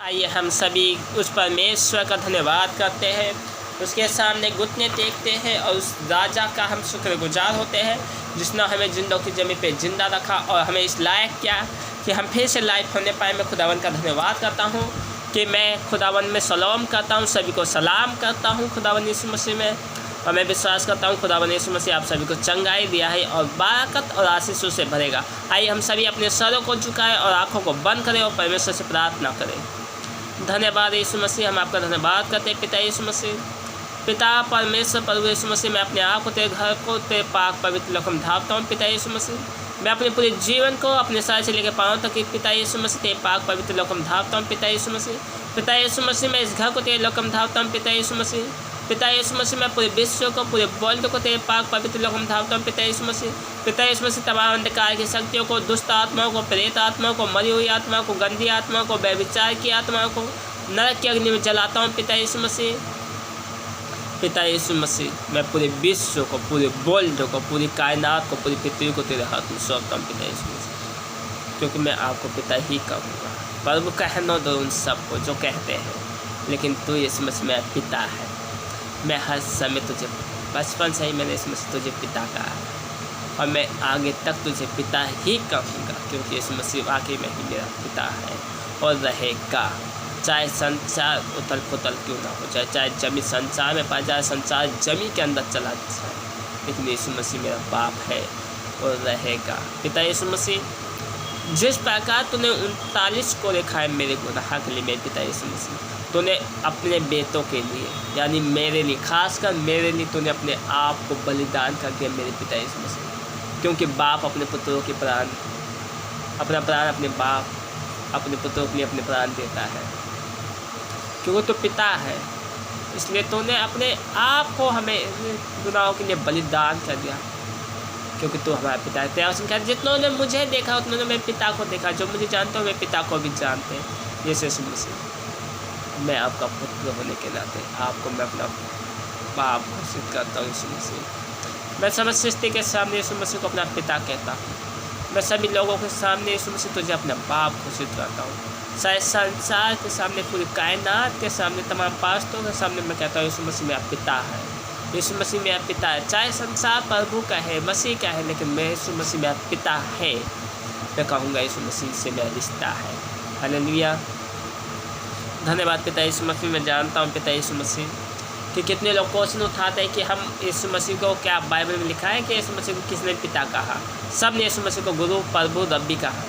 आइए हम सभी उस परमेश्वर का धन्यवाद करते हैं, उसके सामने घुटने टेकते हैं और उस राजा का हम शुक्रगुजार होते हैं जिसने हमें जिंदों की जमीन पे जिंदा रखा और हमें इस लायक किया कि हम फिर से लाइफ होने पाए। मैं खुदावन का धन्यवाद करता हूँ कि मैं खुदावन में सलाम करता हूँ, सभी को सलाम करता हूँ खुदावन यीशु मसीह में। और मैं विश्वास करता हूँ खुदावन यीशु मसीह आप सभी को चंगाई दिया है और बरकत और आशीषों से भरेगा। आइए हम सभी अपने सरों को झुकाएं और आँखों को बंद करें और परमेश्वर से प्रार्थना करें। धन्यवाद यीशु मसीह, हम आपका धन्यवाद करते हैं पिता यीशु मसीह। पिता परमेश्वर प्रभु यीशु मसीह, मैं अपने आप को तेरे घर को तेरे पाक पवित्र लोक में धापता हूँ पिता यीशु मसीह। मैं अपने पूरे जीवन को अपने सर से लेकर पाँव तक पिता यीशु मसीह तेरे पाक पवित्र लोक में धापता हूँ पिता यीशु मसीह। पिता यीशु मसीह, मैं इस घर को तेरे लोक में धापता हूँ पिता यीशु मसीह। पिता यीशु मसीह, मैं पूरे विश्व को पूरे वर्ल्ड को तेरे पाक पवित्र लोक में धापता हूँ पिता यीशु मसीह। पिता यीशु मसीह, तमाम अंधकार की शक्तियों को, दुष्ट आत्माओं को, प्रेत आत्माओं को, मरी हुई आत्माओं को, गंदी आत्माओं को, व्यभिचार की आत्माओं को नरक की अग्नि में जलाता हूँ पिता यीशु मसीह। पिता यीशु मसीह, मैं पूरे विश्व को, पूरे वर्ल्ड को, पूरी कायनात को, पूरी पृथ्वी को तेरे हाथ में सौंपता हूँ पिता यीशु मसीह, क्योंकि मैं आपको पिता ही कहूँगा। प्रभु कहना दो उन सबको जो कहते हैं, लेकिन तू यीशु मसीह मेरा पिता है। मैं हर समय तुझे, बचपन से ही मैंने यीशु मसीह तुझे पिता कहा और मैं आगे तक तुझे पिता ही कहूँगा, क्योंकि यीशु मसीह वाकई में ही मेरा पिता है और रहेगा। चाहे संसार उथल पुथल क्यों ना हो जाए, चाहे जमी संसार में पा जाए, संसार जमी के अंदर चला जाए, लेकिन यीशु मसीह मेरा बाप है और रहेगा। पिता यीशु मसीह, जिस प्रकार तूने 39 को लिखा है मेरे गुनाह के लिए, मेरे पिता यीशु मसीह, तूने अपने बेटों के लिए, यानी मेरे लिए, खासकर मेरे लिए तूने अपने आप को बलिदान कर दिया मेरे पिता यीशु मसीह। क्योंकि बाप अपने पुत्रों के प्राण, अपना प्राण अपने बाप अपने पुत्रों के लिए अपने प्राण देता है, क्योंकि तो पिता है, इसलिए तूने अपने आप को हमें गुनाहों के लिए बलिदान कर दिया, क्योंकि तू हमारा पिता है। तेरा वचन कहता है, जितनों ने मुझे देखा उतनों ने मेरे पिता को देखा, जो मुझे जानते हो मेरे पिता को भी जानते हैं। यीशु मसीह, मैं आपका पुत्र होने के नाते आपको मैं अपना बाप घोषित करता हूँ यीशु मसीह। मैं समस्त सृष्टि के सामने यीशु मसीह को अपना पिता कहता हूँ। मैं सभी लोगों के सामने यीशु मसीह तुझे अपना बाप घोषित करता हूँ। सारे संसार के सामने, पूरी कायनात के सामने, तमाम पास्टों के सामने मैं कहता हूँ यीशु मसीह मेरा पिता है। यीशु मसीह मेरा पिता है। चाहे संसार प्रभु का है, मसीह का है, लेकिन मैं यीशु मसीह मेरा पिता है। मैं कहूँगा यीशु मसीह से मेरा रिश्ता है। हालेलुया, धन्यवाद पिता यीशु मसीह। मैं जानता हूँ पिता यीशु मसीह कि कितने लोग क्वेश्चन उठाते हैं कि हम यीशु मसीह को, क्या बाइबल में लिखा है कि यीशु मसीह को किसने पिता कहा? सब ने यीशु मसीह को गुरु, प्रभु, रब्बी कहा,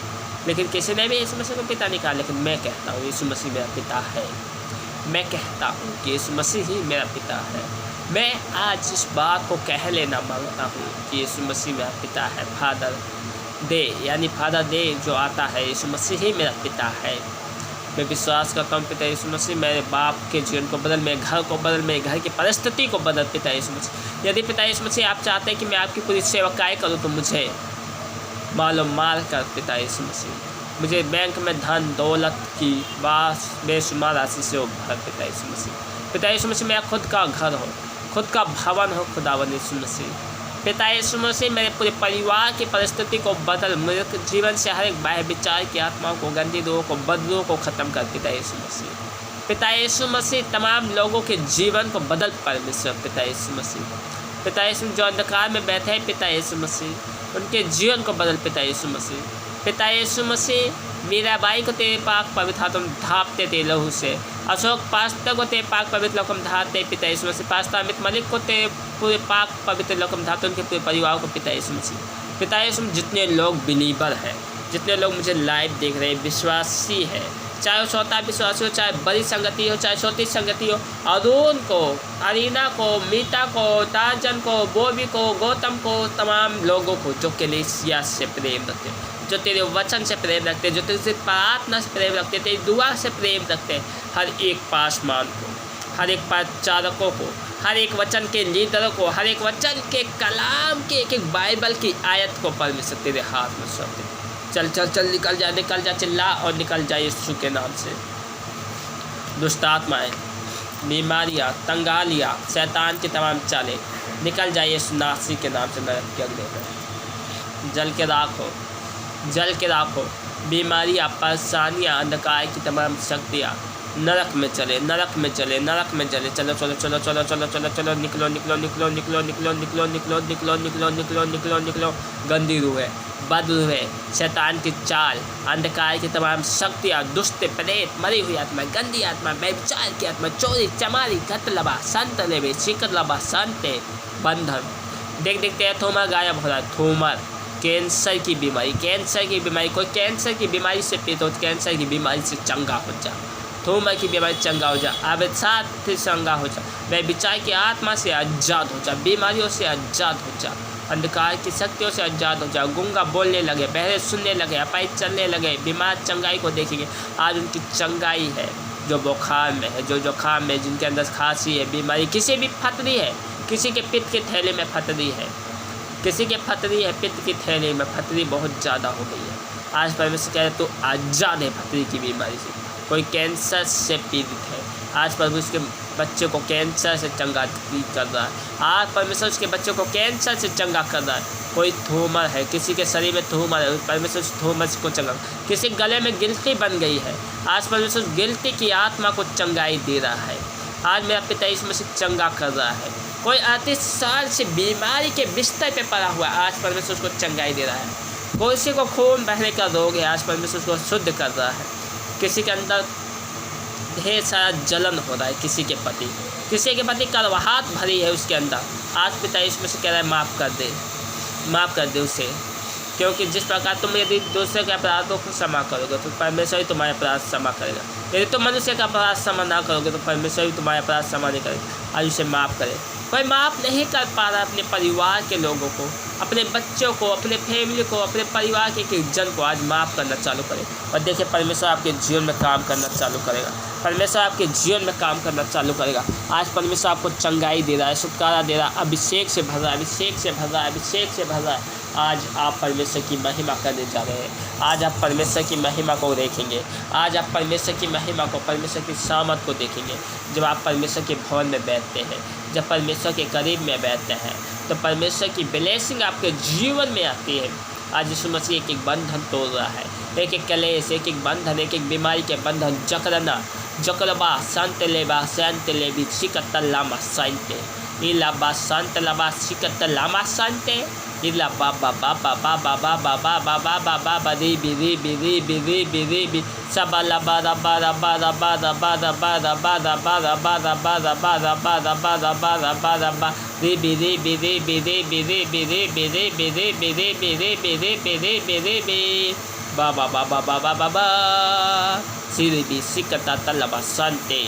लेकिन किसी ने भी यीशु मसीह को पिता नहीं कहा। लेकिन मैं कहता हूँ यीशु मसीह मेरा पिता है। मैं कहता हूँ कि यीशु मसीह ही मेरा पिता है। मैं आज इस बात को कह लेना मांगता हूँ कि यीशु मसीह मेरा पिता है। फादर दे, यानी फादर दे जो आता है, यीशु मसीह ही मेरा पिता है। मैं विश्वास करता हूँ पिता यीशु मसीह मेरे बाप के जीवन को बदल, मेरे घर को बदल, मेरे घर की परिस्थिति को बदल पिता यीशु मसीह। यदि पिता यीशु मसीह आप चाहते हैं कि मैं आपकी पूरी सेवकाई करूँ, तो मुझे माल कर पिता यीशु मसीह, मुझे बैंक में धन दौलत की बेशुमार राशि से उभर पिता यीशु मसीह। पिता यीशु मसीह मेरा खुद का घर हो, खुद का भवन हो खुदावन यीशु मसीह। पिता यीशु मसीह मेरे पूरे परिवार की परिस्थिति को बदल, मेरे जीवन से हर एक बाह्य विचार की आत्माओं को, गंदी रूहों को, बदलुओं को ख़त्म कर पिता यीशु मसीह। पिता यीशु मसीह तमाम लोगों के जीवन को बदल परमेश्वर पिता यीशु मसीह। पिता यीशु जो अंधकार में बैठे हैं पिता यीशु मसीह, उनके जीवन को बदल पिता यीशु मसीह। पिता यीशु मसीह मीराबाई को तेरे पाक पवित्र हाथों में ढापते तेरे लहू से, अशोक पास्टर को तेरे पाक पवित्र लोक में ढापते पिता यीशु मसीह, पास्टर अमित मलिक को तेरे पूरे पाक पवित्र लोक में ढापते, उनके पूरे परिवार को पिता यीशु मसीह। पिता यीशु, जितने लोग बिलीवर हैं, जितने लोग मुझे लाइव देख रहे हैं, विश्वासी है, चाहे वो छोटा विश्वासी हो, चाहे बड़ी संगति हो, चाहे छोटी संगति हो, अरुण को, अरीना को, मीता को, ताजन को, बोबी को, गौतम को, तमाम लोगों को जो कलीसिया से प्रेम रखते हैं, जो तेरे वचन से प्रेम रखते हैं, जो तेरे प्रार्थना से प्रेम रखते हैं, तेरी दुआ से प्रेम रखते हैं, हर एक पासमान को, हर एक प्रचारकों को, हर एक वचन के लीडरों को, हर एक वचन के कलाम के एक एक बाइबल की आयत को परमेश्वर तेरे हाथ में सौंप दे। चल चल चल, निकल जा, चिल्ला और निकल जा यीशु के नाम से। दुष्ट आत्माएं, बीमारियाँ, तंगालियाँ, शैतान की तमाम चालें निकल जाए यीशु नासरी के नाम से नरक के अगले में। जल के राख हो, बीमारियाँ, परेशानियाँ, अंधकार की तमाम शक्तियाँ नरक में चले, नरक में चले, नरक में चले। चलो चलो चलो चलो चलो चलो चलो, निकलो निकलो निकलो निकलो निकलो निकलो निकलो निकलो निकलो निकलो निकलो निकलो। गंदी रूह है, बद रूह है, शैतान की चाल, अंधकार की तमाम शक्तियाँ, दुष्ट प्रेत, मरी हुई आत्मा, गंदी आत्मा, व्यभिचार की आत्मा, चोरी चमारी, कत्लबा, संत लेबे, शिकलबा, संते, बंधन। देख देखते हैं थूमर गायब हो रहा है। थूमर, कैंसर की बीमारी, कैंसर की बीमारी, कोई कैंसर की बीमारी से पीड़ित हो, कैंसर की बीमारी से चंगा हो जा। थूमर की बीमारी चंगा हो जा, अवसाद से चंगा हो जा, व्यभिचार की आत्मा से आज़ाद हो जा, बीमारियों से आज़ाद हो जा, अंधकार की शक्तियों से आज़ाद हो जा। गूंगा बोलने लगे, बहरे सुनने लगे, अपाहिज चलने लगे, बीमार चंगाई को देखेंगे। आज उनकी चंगाई है जो बुखार में है, जो जुकाम में, जिनके अंदर खांसी है, बीमारी, किसी भी फतरी है, किसी के पित्त के थैले में फतरी है, किसी के फतरी है, पित्त की थैले में फतरी बहुत ज़्यादा हो गई है। आज परमेश्वर कह रहे तो आज़ाद है फतरी की बीमारी से। कोई कैंसर से पीड़ित है, आज परमेश्वर उसके बच्चे को कैंसर से चंगा कर रहा है। आज परमेश्वर उसके बच्चे को कैंसर से चंगा कर रहा है। कोई थूमर है, किसी के शरीर में थूमर है, परमेश्वर उस थूमर को चंगा। किसी गले में गिल्टी बन गई है, आज परमेश्वर उस गिल्टी की आत्मा को चंगाई दे रहा है। आज मेरा पिता इसमें से चंगा कर रहा है। कोई 38 साल से बीमारी के बिस्तर पे पड़ा हुआ है, आज परमेश्वर उसको चंगाई दे रहा है। किसी को खून बहने का रोग है, आज परमेश्वर उसको शुद्ध कर रहा है। किसी के अंदर ढेर सारा जलन हो रहा है, किसी के प्रति कड़वाहट भरी है उसके अंदर, आज पिता इसमें से कह रहा है माफ़ कर दे उसे। क्योंकि जिस प्रकार तुम यदि दूसरे के अपराधों को क्षमा करोगे तो परमेश्वर ही तुम्हारे अपराध क्षमा करेगा। यदि तुम मनुष्य का अपराध क्षमा ना करोगे तो परमेश्वर ही तुम्हारे अपराध क्षमा नहीं करेगा। आज उसे माफ़ करे। कोई माफ़ नहीं कर पा रहा अपने परिवार के लोगों को, अपने बच्चों को, अपने फैमिली को, अपने परिवार के एक जन को आज माफ़ करना चालू करे। और देखिए परमेश्वर आपके जीवन में काम करना चालू करेगा। परमेश्वर आपके जीवन में काम करना चालू करेगा। आज परमेश्वर आपको चंगाई दे रहा है, छुटकारा दे रहा है, अभिषेक से भर रहा है, अभिषेक से भर रहा है, अभिषेक से भर रहा है। आज आप परमेश्वर की महिमा करने जा रहे हैं। आज आप परमेश्वर की महिमा को देखेंगे। आज आप परमेश्वर की महिमा को, परमेश्वर की सामत को देखेंगे। जब आप परमेश्वर के भवन में बैठते हैं, जब परमेश्वर के करीब में बैठते हैं, तो परमेश्वर की ब्लेसिंग आपके जीवन में आती है। आज यीशु मसीह एक एक बंधन तोड़ रहा है, एक एक कलेश, एक एक बंधन, एक एक बीमारी के बंधन, जकरबा संत लेबी सिकत लामा संते इलाबा संत लबा सिकत लामा संते इला बाबा बाबा बाबा बाबा बाबा बाबा बाबा री बिरी बिरी बिरी बिरी बि सबा लबा रबा रबा रबा रबा रबा रबा रबा रबा रबा रबा रबा रबा रबा रबा रबा री बिरी बिरी बिरी बिरी बिरी बिरी बिरी बिरी बिरी बिरी बिरी बिरी बि बाबा बाबा बाबा बाबा सिरी बि सिकता तलबा संते।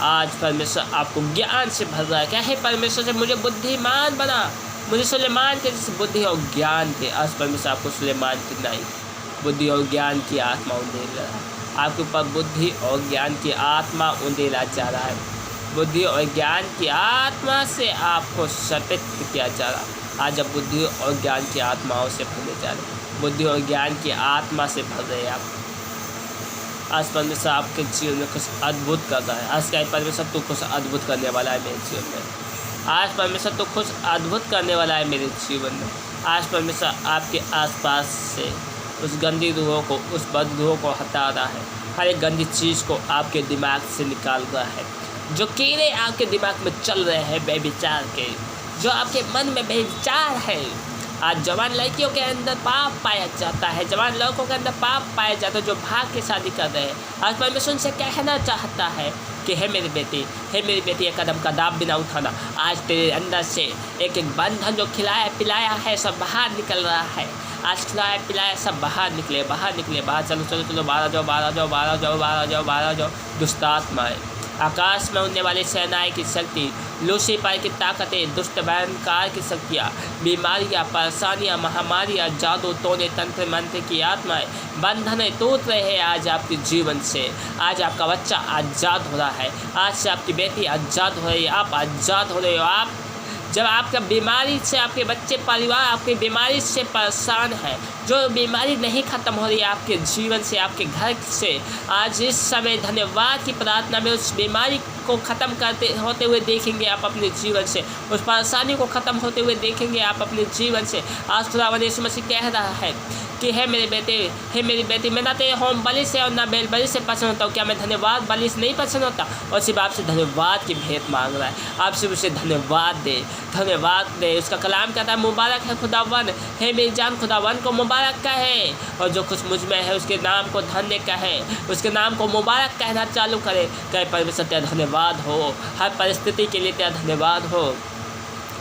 आज परमेश्वर आपको ज्ञान से भर रहा है। क्या है परमेश्वर से मुझे बुद्धिमान बना, मुझे सुलेमान के जैसे बुद्धि और ज्ञान थे। आज परमेश्वर आपको सुलेमान की नहीं, बुद्धि और ज्ञान की आत्मा उंडेल रहा है। आपके ऊपर बुद्धि और ज्ञान की आत्मा उंडेला जा रहा है। बुद्धि और ज्ञान की आत्मा से आपको सपित किया जा रहा है। आज अब बुद्धि और ज्ञान की आत्माओं से भरे जा रहे हैं, बुद्धि और ज्ञान की आत्मा से भर रहे हैं आप। आज परमेश्वर आपके जीवन में कुछ अद्भुत कर रहा है। आज क्या परमेश्वर तू कुछ अद्भुत करने वाला है मेरे जीवन में। आज परमेश्वर तो कुछ अद्भुत करने वाला है मेरे जीवन में। आज परमेश्वर आपके आसपास से उस गंदी रूहों को, उस बद रूहों को हटा रहा है। हर एक गंदी चीज़ को आपके दिमाग से निकाल रहा है। जो कीड़े आपके दिमाग में चल रहे हैं बेविचार के, जो आपके मन में बेविचार है, आज जवान लड़कियों के अंदर पाप पाया जाता है, जवान लड़कों के अंदर पाप पाया जाता है, जो भाग के शादी कर रहे हैं। आज परमेश्वर उनसे कहना चाहता है कि हे मेरी बेटी, हे मेरी बेटी, एक कदम का दाब भी ना उठाना। आज तेरे अंदर से एक एक बंधन जो खिलाया पिलाया है सब बाहर निकल रहा है। आज खिलाया पिलाया सब बाहर निकले, बाहर निकले, बाहर चलो चलो चलो, बाहर जाओ, बाहर जाओ, बाहर जाओ, बाहर जाओ, बाहर जाओ। दुष्ट आत्माएं, आकाश में उड़ने वाली सेनाएं की शक्ति, लूसीफर की ताकतें, दुष्ट भयंकार की शक्तियाँ, बीमारियाँ, परेशानियाँ, महामारियाँ, जादू टोने तंत्र मंत्र की आत्माएं, बंधन टूट रहे हैं आज आपके जीवन से। आज आपका बच्चा आज़ाद हो रहा है। आज से आपकी बेटी आज़ाद हो रही है, आप आज़ाद हो रहे हो। आप जब आपका बीमारी से, आपके बच्चे परिवार आपकी बीमारी से परेशान है, जो बीमारी नहीं ख़त्म हो रही है आपके जीवन से, आपके घर से, आज इस समय धन्यवाद की प्रार्थना में उस बीमारी को ख़त्म करते होते हुए देखेंगे आप अपने जीवन से, उस परेशानी को ख़त्म होते हुए देखेंगे आप अपने जीवन से। आज खुदावंद यीशु मसीह कह रहा है कि हे मेरे बेटे, हे मेरी बेटी, मैं ना तेरे होम बलि से और ना बैल बलि से पसंद होता हूँ। क्या मैं धन्यवाद बलि से नहीं पसंद होता? और सिर्फ आपसे धन्यवाद की भेंट मांग रहा है। आप सिर्फ उसे धन्यवाद दे, धन्यवाद दे। उसका कलाम कहता है मुबारक है खुदावन, हे मेरी जान खुदावन को मुबारक कहे, और जो कुछ मुझ में है उसके नाम को धन्य कहे, उसके नाम को मुबारक कहना चालू करे। कहे परमेश्वर तेरा धन्यवाद हो, हर परिस्थिति के लिए तेरा धन्यवाद हो,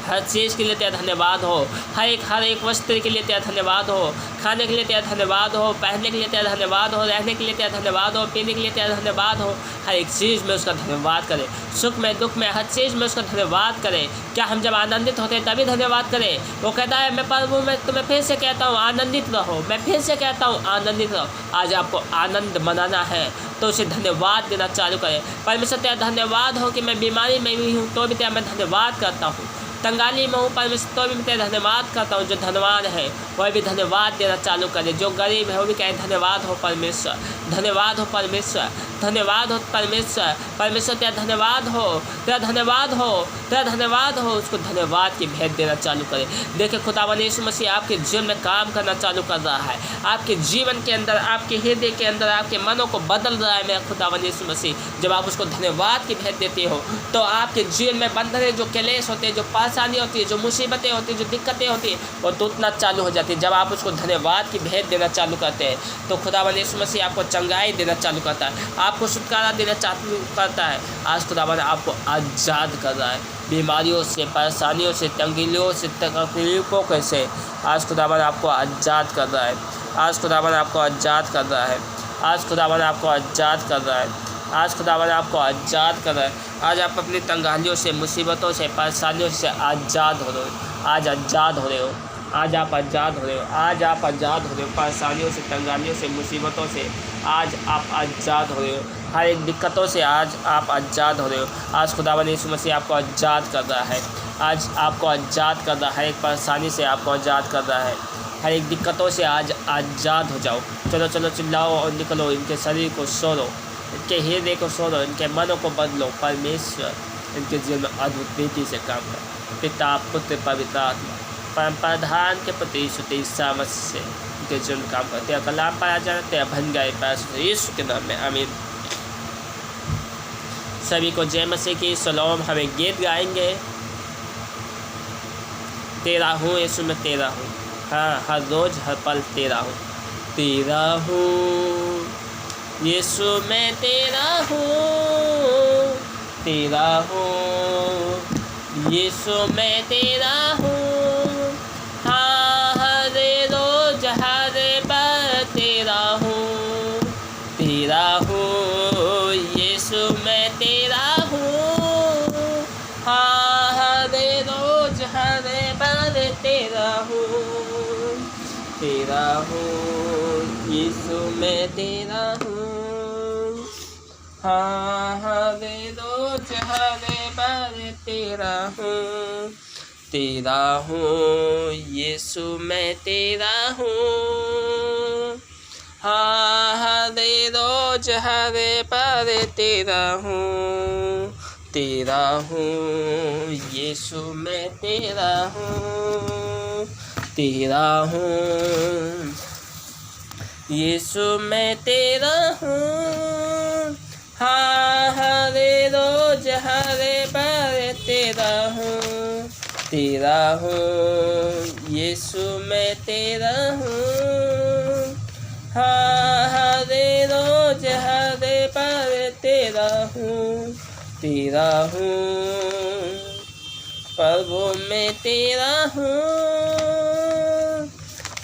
हर चीज़ के लिए तेरा धन्यवाद हो, हर एक वस्त्र के लिए तेरा धन्यवाद हो, खाने के लिए तेरा धन्यवाद हो, पहनने के लिए तेरा धन्यवाद हो, रहने के लिए तेरा धन्यवाद हो, पीने के लिए तेरा धन्यवाद हो। हर एक चीज़ में उसका धन्यवाद करें, सुख में दुख में हर चीज़ में उसका धन्यवाद करें। क्या हम जब आनंदित होते हैं तभी धन्यवाद करें? वो कहता है मैं प्रभु मैं तुम्हें फिर से कहता हूँ आनंदित रहो, मैं फिर से कहता हूँ आनंदित रहो। आज आपको आनंद मनाना है तो उसे धन्यवाद देना चालू करें। परमेश्वर तेरा धन्यवाद हो कि मैं बीमारी में भी हूँ तो भी तेरा मैं धन्यवाद करता हूँ, तंगाली में हूँ परमेश्वर तो भी मैं तेरा धन्यवाद करता हूँ। जो धनवान है वह भी धन्यवाद देना चालू करे, जो गरीब है वो भी कहे धन्यवाद हो परमेश्वर, धन्यवाद हो परमेश्वर, धन्यवाद हो परमेश्वर। परमेश्वर तेरा धन्यवाद हो, तेरा धन्यवाद हो, तेरा धन्यवाद हो। उसको धन्यवाद की भेंट देना चालू करे। देखिए खुदावन यीशु मसीह आपके जीवन में काम करना चालू कर रहा है, आपके जीवन के अंदर, आपके हृदय के अंदर, आपके मनों को बदल रहा है मेरा खुदावन यीशु मसीह। जब आप उसको धन्यवाद की भेंट देते हो तो आपके जीवन में बंधने जो क्लेश होते हैं, जो परेशानी होती है, जो मुसीबतें होती हैं, जो दिक्कतें होती हैं, वो टूटना चालू हो जाती है। जब आप उसको धन्यवाद की भेंट देना चालू करते हैं तो खुदावन यीशु मसीह आपको चंगाई देना चालू करता है, आपको छुटकारा देना चालू करता है। आज खुदावन आपको आज़ाद कर रहा है बीमारियों से, परेशानियों से, तंगीलियों से, तकलीफों से। आज खुदावन आपको आज़ाद कर रहा है, आज खुदावन आपको आज़ाद कर रहा है, आज खुदावन आपको आज़ाद कर रहा है, आज खुदावन आपको आज़ाद कर रहा है। आज आप अपनी तंगालियों से, मुसीबतों से, परेशानियों से आज़ाद हो रहे हो, आज आज़ाद हो रहे हो, आज आप आज़ाद हो रहे हो, आज आप आज़ाद हो रहे हो परेशानियों से, तंगालियों से, मुसीबतों से। आज आप आज़ाद हो रहे हो हर एक दिक्कतों से, आज आप आज़ाद हो रहे हो। आज खुदावन यीशु मसीह आपको आज़ाद कर रहा है, आज आपको आज़ाद कर रहा है, हर एक परेशानी से आपको आज़ाद कर रहा है, हर एक दिक्कतों से आज आज़ाद हो जाओ। चलो चलो चिल्लाओ और निकलो, इनके शरीर को सोलो, इनके हृदय को सोलो, इनके मनों को बदलो। परमेश्वर इनके जीवन में अद्भुत रीति से काम कर। पिता पुत्र पवित्र आत्मा परम प्रधान के प्रति सुते सामर्थ से इनके जीवन में काम कर। तेरा कलाम पाया जाना, तेरा भन गए पैसे यीशु के नाम में आमीन। सभी को जय मसीह की सलाम। हमें गीत गाएंगे, तेरा हूँ यीशु मैं तेरा हूँ, हाँ हर रोज़ हर पल तेरा हूँ, तेरा हूँ यीशु मैं तेरा हूँ, तेरा हूँ यीशु मैं तेरा हूँ, हाँ हर रोज़ हर पल तेरा हूँ, तेरा हूँ यीशु मैं तेरा हूँ, हाँ हर रोज़ हर पल तेरा हूँ, तेरा हूँ यीशु मैं तेरा हूँ, हाँ हर रोज़ हर पल तेरा हूँ, तेरा हूँ यीशु मैं तेरा हूँ, हाँ हर रोज़ हर पल तेरा हूँ, तेरा हूँ यीशु मैं तेरा हूँ, तेरा हूँ यीशु मैं तेरा हूँ, हाँ हर रोज़ हर पल तेरा हूँ, तेरा हूँ यीशु मैं तेरा हूँ, हाँ हर रोज़ हर पल तेरा हूँ, तेरा हूँ प्रभु मैं तेरा हूँ,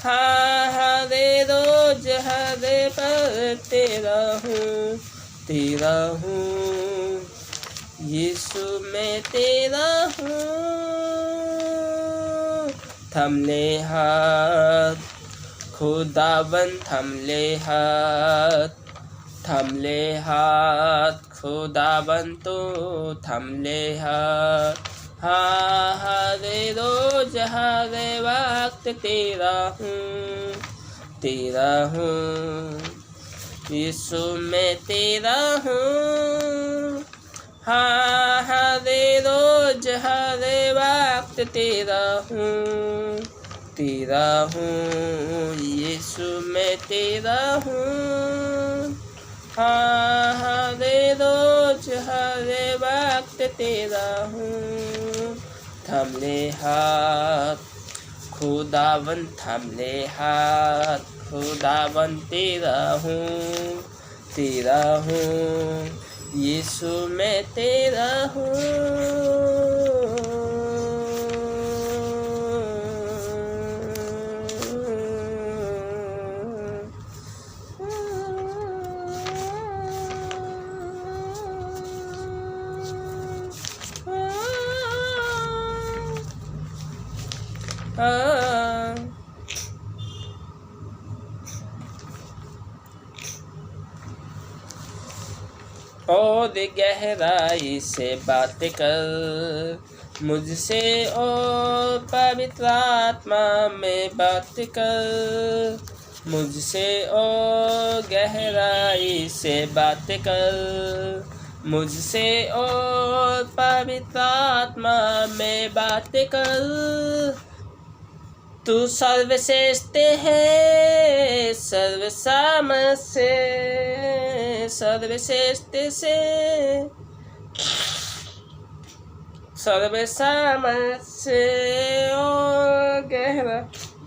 हाँ हर रोज़ हर पल तेरा हूँ, तेरा हूँ यीशु मैं तेरा हूँ। थम ले हाथ खुदावन, थम ले हाथ, थम ले हाथ खुदावन तो थम ले हाथ, हाँ हर रोज़ हर वक्त तेरा हूँ, तेरा हूँ यीशु मैं तेरा हूँ, हाँ हर रोज़ हर वक्त तेरा हूँ, तेरा हूँ यीशु, मैं तेरा हूँ। हाँ हर रोज हर वक्त तेरा हूँ। थाम ले हाथ खुदावन, थाम ले हाथ खुदावन, तेरा हूँ, तेरा हूँ यीशु, मैं तेरा हूँ। और गहराई से बात कर मुझसे, और पवित्र आत्मा में बात कर मुझसे, और गहराई से बात कर मुझसे, और पवित्र आत्मा में बात कर। तू सर्वश्रेष्ठ है सर्वसामर्थ से, सर्वश्रेष्ठ से सर्वसामर्थ से, और गहरा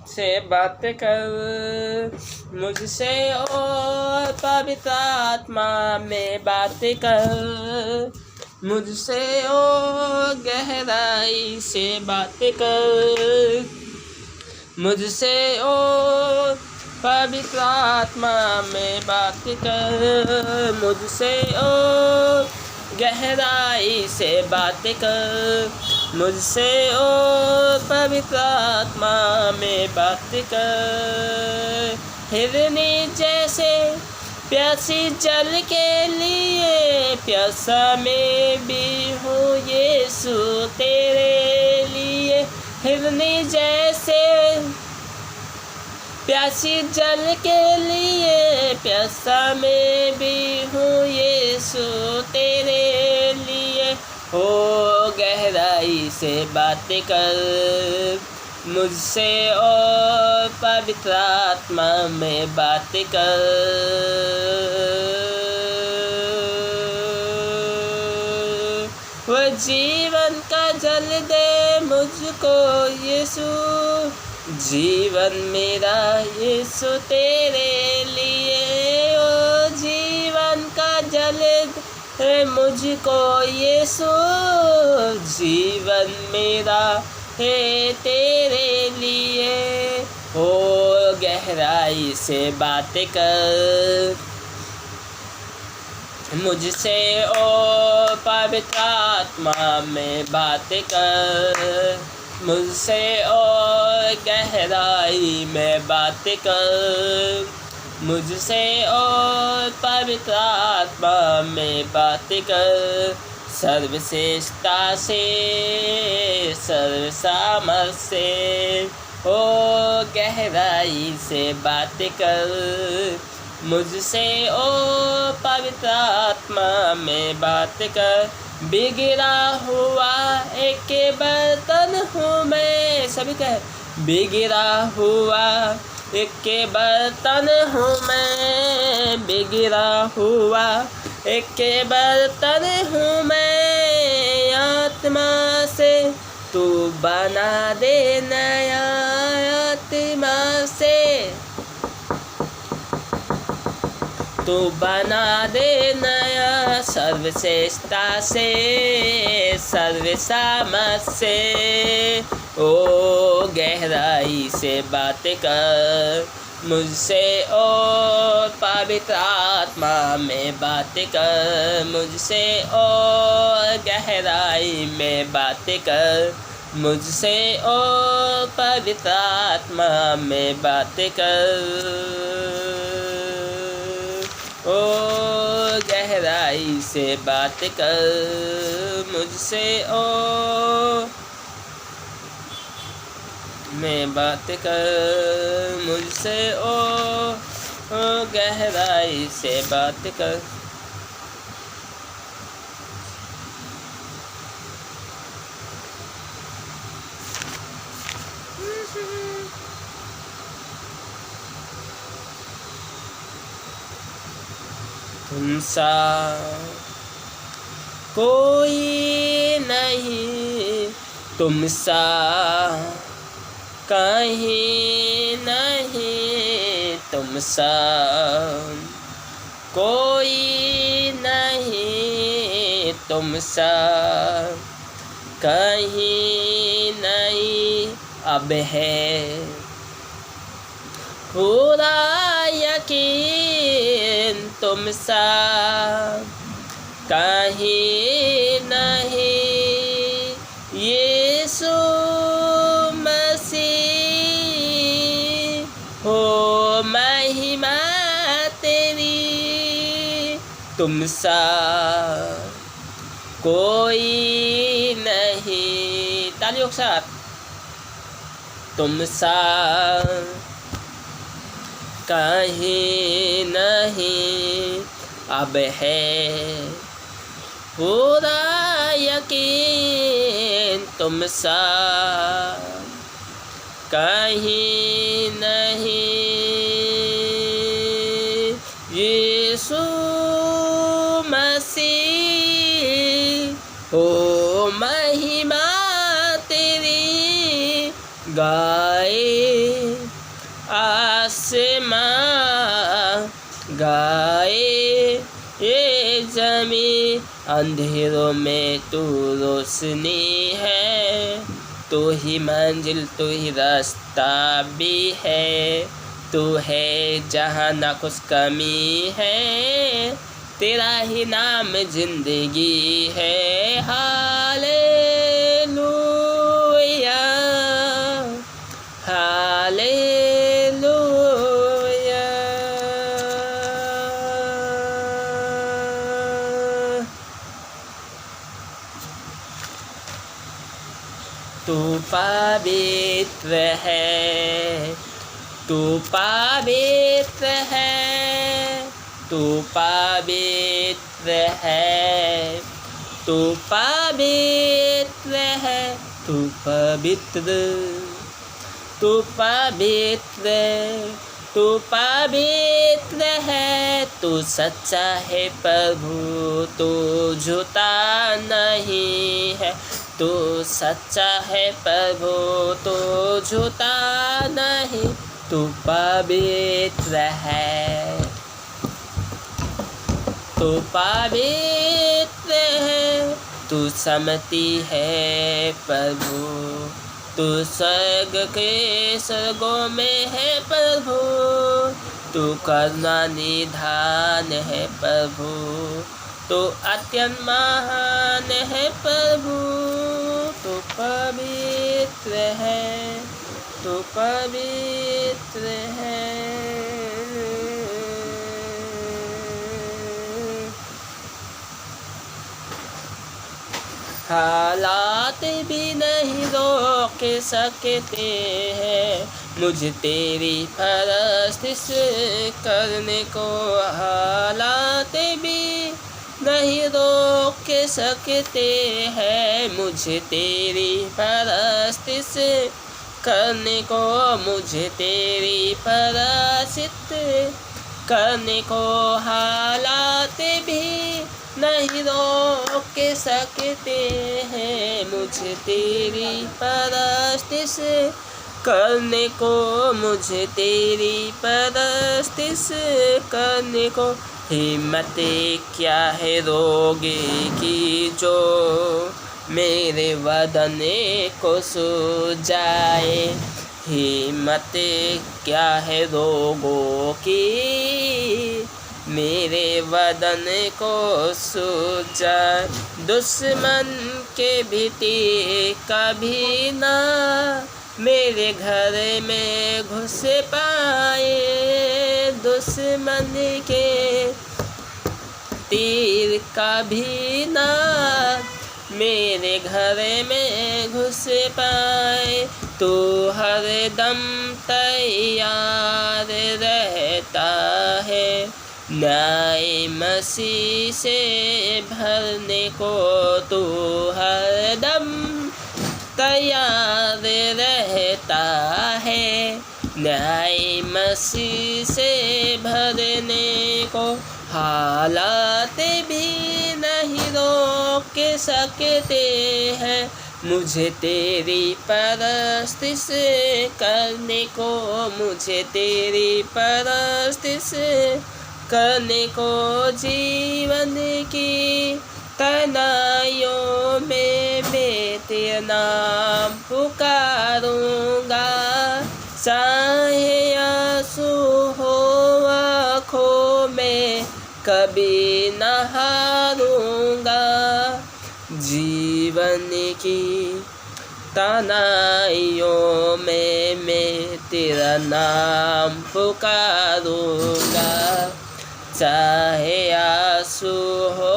से बात कर मुझसे, और पवित्र आत्मा में बात कर मुझसे, और गहराई से बात कर मुझसे, और पवित्र आत्मा में बात कर मुझसे, और गहराई से बात कर मुझसे, और पवित्र आत्मा में बात कर। हिरनी जैसे प्यासी जल के लिए प्यासा में भी हूँ यीशु तेरे लिए। हिरनी जैसे प्यासी जल के लिए प्यासा में भी हूँ यीशु तेरे लिए। हो गहराई से बात कर मुझसे, और पवित्र आत्मा में बात कर। वो जीवन का जल दे मुझको यीशु, जीवन मेरा यीशु तेरे लिए। ओ जीवन का जल दे मुझको यीशु, जीवन मेरा है तेरे लिए। ओ गहराई से बात कर मुझसे, और पवित्र आत्मा में बात कर मुझसे, और गहराई में बात कर मुझसे, और पवित्र आत्मा में बात कर। सर्वश्रेष्ठता से सर्वसामर्थ से, ओ गहराई से बात कर मुझसे, ओ पवित्र आत्मा में बात कर। बिगड़ा हुआ एक बर्तन हूँ मैं, सभी कहे बिगड़ा हुआ एक बर्तन हूँ मैं, बिगड़ा हुआ एक बर्तन हूँ मैं। आत्मा से तू बना दे नया, आत्मा से तू बना दे नया। सर्वश्रेष्ठता से सर्वसामर्थ से, ओ गहराई से बात कर मुझसे, और पवित्र आत्मा में बात कर मुझसे, और गहराई में बात कर मुझसे, और पवित्र आत्मा में बात कर। ओ गहराई से बात कर मुझसे, ओ मैं बात कर मुझसे, ओ गहराई से बात कर। तुमसा कोई नहीं, तुमसा कहीं नहीं, तुमसा कोई नहीं, तुमसा कहीं नहीं अब है पूरा यकीन, तुमसा कहीं नहीं, यीशु मसीह हो महिमा तेरी, तुमसा कोई नहीं। तालियों के साथ। तुमसा कहीं नहीं अब है पूरा यकीन, तुमसा कहीं नहीं, यीशु मसीह हो महिमा तेरी, गाए आसमां गाए ये ज़मीं, अंधेरों में तू रोशनी है, तू ही मंजिल तू ही रास्ता भी है, तू है जहाँ ना कुछ कमी है, तेरा ही नाम जिंदगी है। Hallelujah hallelujah. तू पवित्र है, तू पवित्र है, तू पवित्र है, तू पवित्र है, तू पवित्र, तू पवित्र, तू पवित्र है, तू सच्चा है प्रभु, तू झूठा नहीं है, तू सच्चा है प्रभु, तू झूठा नहीं, तू पवित्र है, तू पवित्र है, तू समती है प्रभु, तू स्वर्ग के स्वर्गों में है प्रभु, तू करुणा निधान है प्रभु, तू अत्यंत महान है प्रभु, तू पवित्र है, तू पवित्र है। हालात भी नहीं रोक सकते हैं मुझे तेरी परस्तिश करने को, हालात भी नहीं रोक सकते हैं मुझे तेरी परस्तिश करने को, मुझे तेरी परस्तिश करने को, हालात भी नहीं रोक सकते हैं मुझे तेरी परस्तिश करने को, मुझे तेरी परस्तिश करने को। हिम्मत क्या है रोगे की जो मेरे वदन को सो जाए, हिम्मत क्या है रोगों की मेरे वदन को सो जाए, दुश्मन के भीति कभी ना मेरे घर में घुस पाए, दुश्मन के तीर कभी ना मेरे घर में घुस पाए, तू हरदम तैयार रहता है न्याय मसीह से भरने को, तू हरदम तैयार रहता है न्याय मसीह से भरने को, हालात भी नहीं रोक सकते हैं मुझे तेरी परस्तिश करने को, मुझे तेरी परस्तिश करने को। जीवन की तनाइयों में मैं तेरा नाम पुकारूंगा, चाहे आंसू हो आँखों में कभी न हारूंगा। जीवन की तनाइयों में मैं तेरा नाम पुकारूंगा, चाहे आंसू हो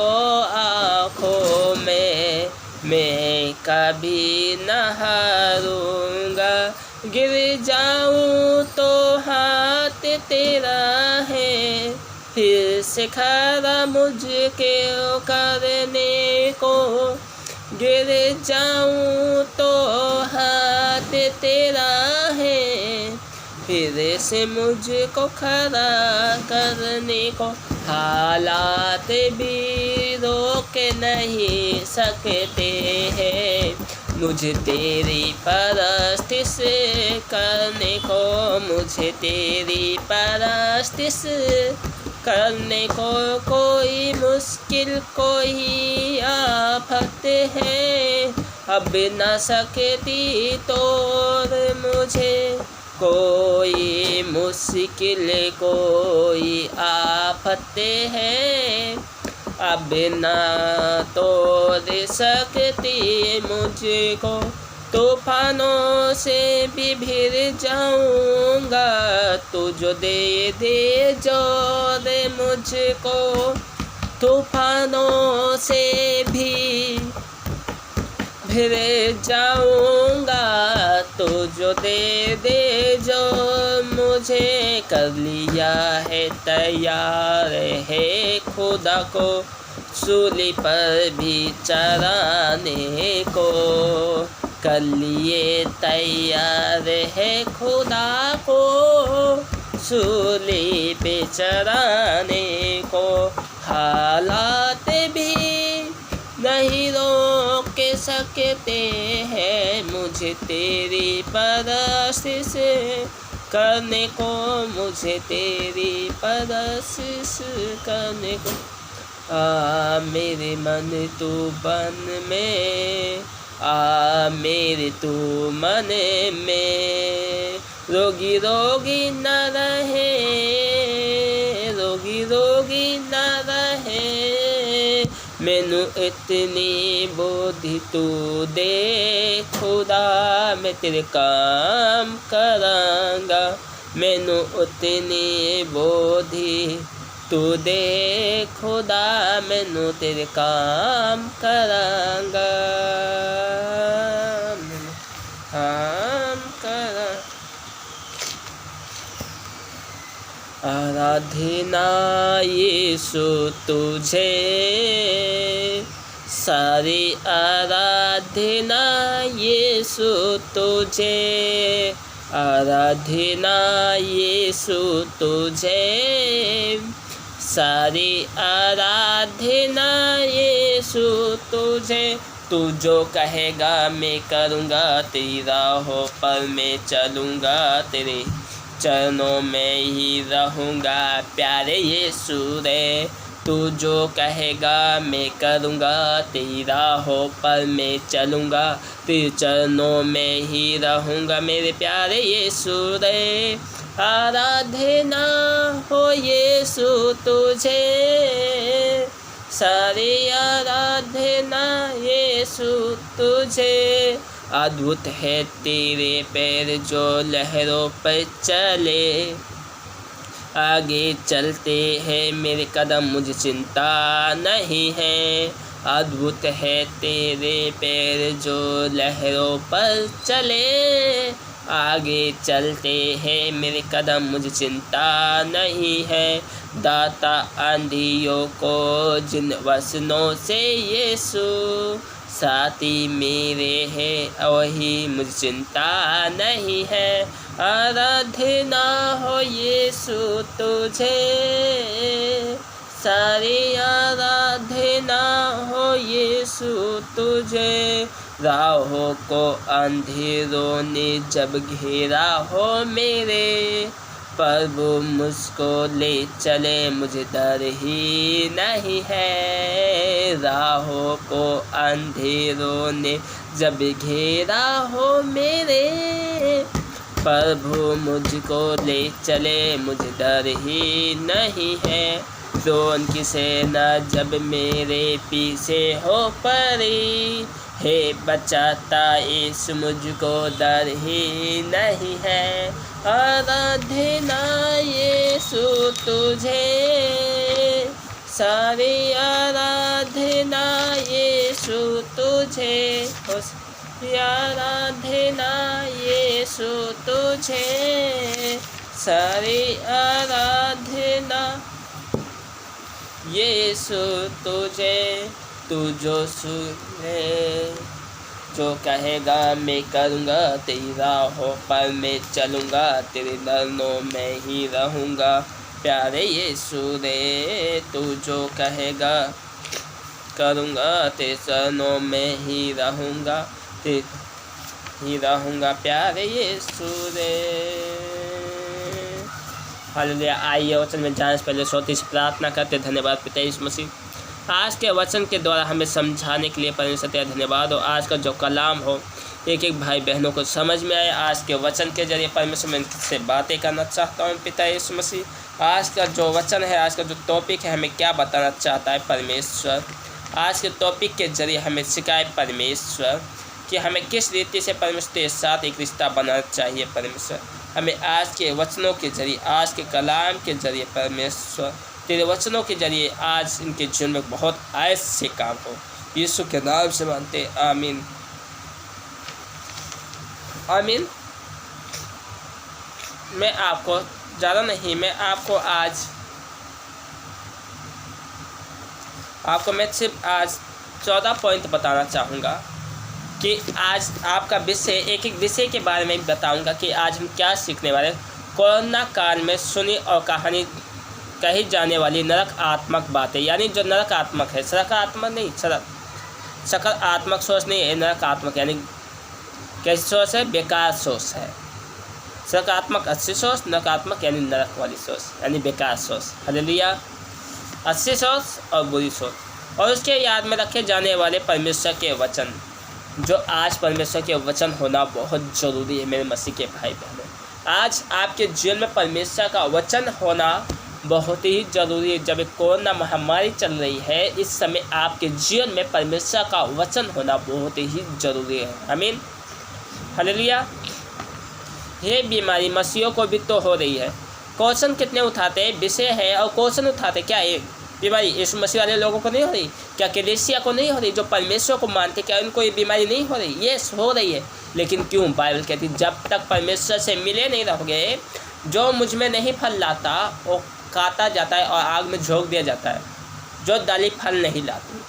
आँखों में मैं कभी न हारूंगा। गिर जाऊं तो हाथ तेरा है, फिर से खड़ा मुझके करने को। गिर जाऊं तो हाथ तेरा है, फिर से मुझको खड़ा करने को। हालात भी रोक नहीं सकते हैं मुझे तेरी परस्तिश करने को, मुझे तेरी परस्तिश करने को। कोई मुश्किल कोई आफत है अब न सकती तोड़ मुझे, कोई मुश्किल कोई आफत है अब न तोड़ सकती मुझको। तूफानों से भी भिड़ जाऊंगा, तू जो दे जो दे मुझको। तूफानों से भी भिड़ जाऊंगा, तो जो दे जो मुझे। कर लिया है तैयार है खुदा को सूली पर भी चढ़ाने को, कर लिए तैयार है खुदा को सूली पे चढ़ाने को। हालात भी नहीं रोक सकते हैं मुझे तेरी परस्तिश करने को, मुझे तेरी परस्तिश करने को। आ मेरे मन तू बन में, आ मेरे तू मन में। रोगी रोगी न रहे, रोगी रोगी न रहे। मैनू इतनी बुद्धि तू दे खुदा, मैं तेरे काम करांगा। मैनू उतनी बुद्धि तू दे खुदा, मैनू तेरे काम करांगा। काम करा। आराधना यीशु तुझे, सारी आराधना यीशु तुझे, आराधना यीशु तुझे, सारी आराधना यीशु तुझे। तू जो कहेगा मैं करूँगा, तेरी राहों पर मैं चलूँगा, तेरे चरणों में ही रहूँगा प्यारे यीशु रे। तू जो कहेगा मैं करूँगा, तेरी राहों पर मैं चलूँगा, तेरे चरणों में ही रहूँगा मेरे प्यारे यीशु रे। आराधना हो यीशु तुझे, सारी आराधना यीशु तुझे। अद्भुत है तेरे पैर जो लहरों पर चले, आगे चलते हैं मेरे कदम मुझे चिंता नहीं है। अद्भुत है तेरे पैर जो लहरों पर चले, आगे चलते हैं मेरे कदम मुझे चिंता नहीं है। दाता आंधियों को जिन वचनों से यीशु साथी मेरे है, वही मुझे चिंता नहीं है। आराधना हो यीशु तुझे, सारी आराधना हो यीशु तुझे। राहों को अंधेरों ने जब घेरा हो मेरे, प्रभु मुझको ले चले मुझे डर ही नहीं है। राहों को अंधेरों ने जब घेरा हो मेरे, प्रभु मुझको ले चले मुझे डर ही नहीं है। ड्रोन की सेना जब मेरे पीछे हो पड़ी, हे बचाता यीशु मुझको डर ही नहीं है। आराधना यीशु तुझे, सारी आराधना यीशु तुझे। आराधना यीशु तुझे, सारी आराधना यीशु तुझे। तू जो सुने जो कहेगा मैं करूँगा, तेरी राहों पर मैं चलूँगा, तेरे चरणों में ही रहूँगा। प्यारे यीशु रे, तू जो कहेगा करूँगा, तेरे चरणों में ही रहूँगा, ही रहूँगा। प्यारे यीशु रे। हालेलुया। आइए वचन में जाने से पहले सोती से प्रार्थना करते। धन्यवाद पिता यीशु मसीह, आज के वचन के द्वारा हमें समझाने के लिए परमेश्वर तेरा धन्यवाद हो। आज का जो कलाम हो एक एक भाई बहनों को समझ में आए। आज के वचन के जरिए परमेश्वर मैं इनसे बातें करना चाहता हूँ पिता यीशु मसीह। आज का जो वचन है, आज का जो टॉपिक है, हमें क्या बताना चाहता है परमेश्वर। आज के टॉपिक के जरिए हमें सिखाए परमेश्वर कि हमें किस रीति से परमेश्वर के साथ एक रिश्ता बनाना चाहिए। परमेश्वर हमें आज के वचनों के जरिए, आज के कलाम के जरिए परमेश्वर तेरे वचनों के जरिए आज इनके जीवन में बहुत ऐसे काम हो। यीशु के नाम से मांगते, आमीन आमीन। मैं आपको ज़्यादा नहीं, मैं आपको मैं सिर्फ आज 14 पॉइंट बताना चाहूँगा कि आज आपका विषय, एक एक विषय के बारे में बताऊँगा कि आज हम क्या सीखने वाले। कोरोना काल में सुनी और कहानी कही जाने वाली नरकात्मक बातें, यानी जो नरकात्मक है, सकारात्मक नहीं, सकारात्मक सोच नहीं है। नरकात्मक यानी कैसी सोच है? बेकार सोच है। सकारात्मक अच्छी सोच, नकारात्मक यानी नरक वाली सोच, यानी बेकार सोच। हालेलुया। अच्छी सोच और बुरी सोच। और उसके याद में रखे जाने वाले परमेश्वर के वचन, जो आज परमेश्वर के वचन होना बहुत ज़रूरी है मेरे मसीह के भाई बहनों। आज आपके जीवन में परमेश्वर का वचन होना बहुत ही ज़रूरी है। जब एक कोरोना महामारी चल रही है, इस समय आपके जीवन में परमेश्वर का वचन होना बहुत ही ज़रूरी है। आमीन हालेलुया। ये बीमारी मसीहों को भी तो हो रही है। क्वेश्चन कितने उठाते हैं, विषय है और क्वेश्चन उठाते, क्या ये बीमारी यीशु मसीह वाले लोगों को नहीं हो रही? क्या कलीसिया को नहीं हो रही? जो परमेश्वर को मानते, क्या उनको ये बीमारी नहीं हो रही? ये हो रही है। लेकिन क्यों? बाइबल कहती जब तक परमेश्वर से मिले नहीं रहोगे, जो मुझ में नहीं फल लाता वो काटा जाता है और आग में झोंक दिया जाता है। जो डाली फल नहीं लाती,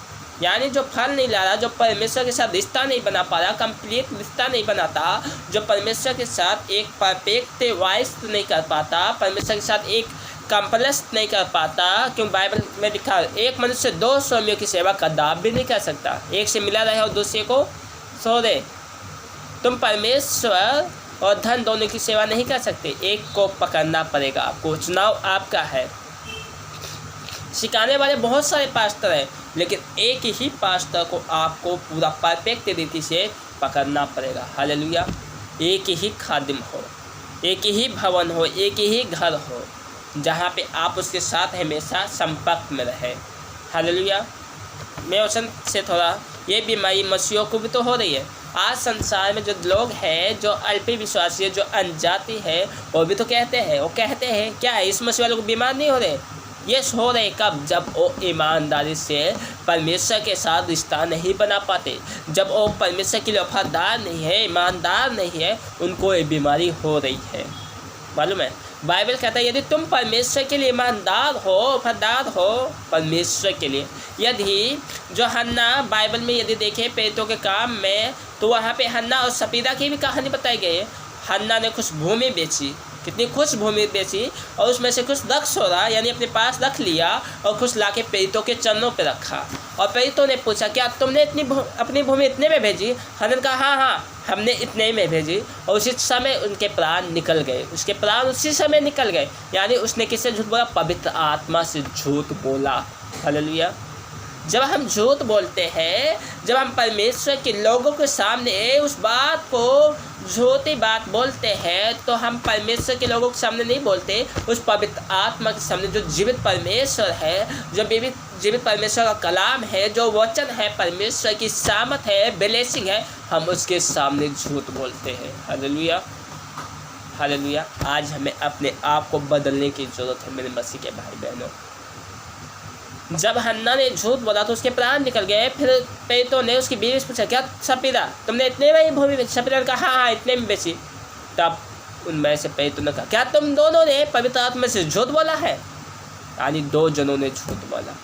यानी जो फल नहीं ला रहा, जो परमेश्वर के साथ रिश्ता नहीं बना पा रहा, कंप्लीट रिश्ता नहीं बनाता, जो परमेश्वर के साथ एक परफेक्ट वॉइस नहीं कर पाता, परमेश्वर के साथ एक कंप्लेस नहीं कर पाता। क्यों? बाइबल में लिखा है एक मनुष्य 2 स्वामियों की सेवा कदाप भी नहीं कर सकता। एक से मिला रहे और दूसरे को सो दे। तुम परमेश्वर और धन दोनों की सेवा नहीं कर सकते, एक को पकड़ना पड़ेगा आपको। चुनाव आपका है। सिखाने वाले बहुत सारे पास्टर हैं, लेकिन एक ही पास्टर को आपको पूरा परफेक्ट रीति से पकड़ना पड़ेगा। हालेलुया। एक ही खादिम हो, एक ही भवन हो, एक ही घर हो, जहाँ पे आप उसके साथ हमेशा संपर्क में रहे। हालेलुया। मैं वचन से थोड़ा, ये बीमारी मसीहों को भी तो हो रही है। आज संसार में जो लोग हैं, जो अल्पी विश्वासी है, जो अनजाति है, वो भी तो कहते हैं क्या है, इस मसीह वालों को बीमार नहीं हो रहे? ये हो रहे कब? जब वो ईमानदारी से परमेश्वर के साथ रिश्ता नहीं बना पाते, जब वो परमेश्वर के लिए वफादार नहीं है, ईमानदार नहीं है, उनको ये बीमारी हो रही है। मालूम है? बाइबल कहता है यदि तुम परमेश्वर के लिए ईमानदार हो, वफादार हो परमेश्वर के लिए, यदि जो हन्ना बाइबल में यदि देखें प्रेरितों के काम में, तो वहाँ पे हन्ना और सपीरा की भी कहानी बताई गई है। हन्ना ने कुछ भूमि बेची, कितनी खुश भूमि बेची, और उसमें से कुछ रख सोरा यानी अपने पास रख लिया और कुछ लाके प्रेरितों के चरणों पे रखा। और प्रेरितों ने पूछा, क्या तुमने अपनी भूमि इतने में भेजी? हन्ना ने कहा, हाँ हमने इतने में भेजी। और उसी समय उनके प्राण निकल गए, उसके प्राण उसी समय निकल गए। यानी उसने किससे झूठ बोला? पवित्र आत्मा से झूठ बोला। हालेलुया। जब हम झूठ बोलते हैं, जब हम परमेश्वर के लोगों के सामने उस बात को झूठी बात बोलते हैं, तो हम परमेश्वर के लोगों के सामने नहीं बोलते, उस पवित्र आत्मा के सामने जो जीवित परमेश्वर है, जो जीवित परमेश्वर का कलाम है, जो वचन है, परमेश्वर की सामत है, ब्लेसिंग है, हम उसके सामने झूठ बोलते हैं। Hallelujah, hallelujah. आज हमें अपने आप को बदलने की जरूरत है मेरे मसीह के भाई बहनों। जब हन्ना ने झूठ बोला तो उसके प्राण निकल गए। फिर प्रेरितों ने उसकी बीवी से पूछा, क्या सपीरा तुमने इतने में ही भूमि बेची? सपीरा ने कहा, हाँ इतने में बेची। तब उनमें से प्रेरितों ने कहा, क्या तुम दोनों ने पवित्र आत्मा से झूठ बोला है? यानी 2 जनों ने झूठ बोला।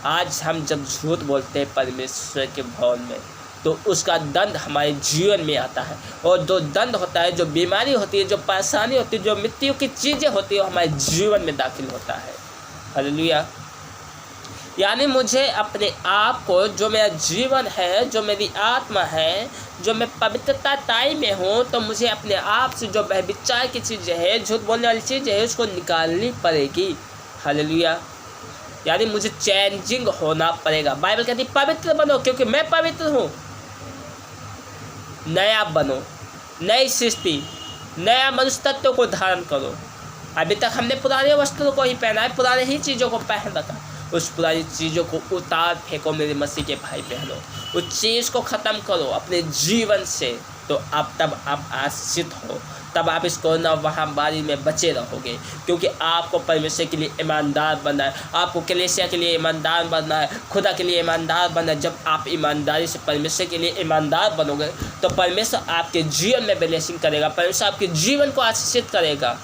आज हम जब झूठ बोलते हैं परमेश्वर के भवन में, तो उसका दंड हमारे जीवन में आता है। और जो दंड होता है, जो बीमारी होती है, जो परेशानी होती है, जो मृत्यु की चीज़ें होती है, वो हमारे जीवन में दाखिल होता है। हालेलुया। यानी मुझे अपने आप को, जो मेरा जीवन है, जो मेरी आत्मा है, जो मैं पवित्रताई में हूँ, तो मुझे अपने आप से जो व्यभिचार की चीज़ें है, झूठ बोलने वाली चीज़ें है, उसको निकालनी पड़ेगी। हालेलुया। यानी मुझे चेंजिंग होना पड़ेगा। बाइबल कहती पवित्र बनो क्योंकि मैं पवित्र हूँ। नया बनो, नई सृष्टि, नया मनुष्य तत्व को धारण करो। अभी तक हमने पुराने वस्त्रों को ही पहना है, पुराने ही चीज़ों को पहन रखा। उस पुरानी चीज़ों को उतार फेंको मेरे मसीह के भाई बहनों। उस चीज़ को ख़त्म करो अपने जीवन से, तो तब आप आशीषित हो, तब आप इस कोरोना महामारी में बचे रहोगे। क्योंकि आपको परमेश्वर के लिए ईमानदार बनना है, आपको कलीसिया के लिए ईमानदार बनना है, खुदा के लिए ईमानदार बनना है। जब आप ईमानदारी से परमेश्वर के लिए ईमानदार बनोगे, तो परमेश्वर आपके जीवन में ब्लेसिंग करेगा, परमेश्वर आपके जीवन को आशीषित करेगा।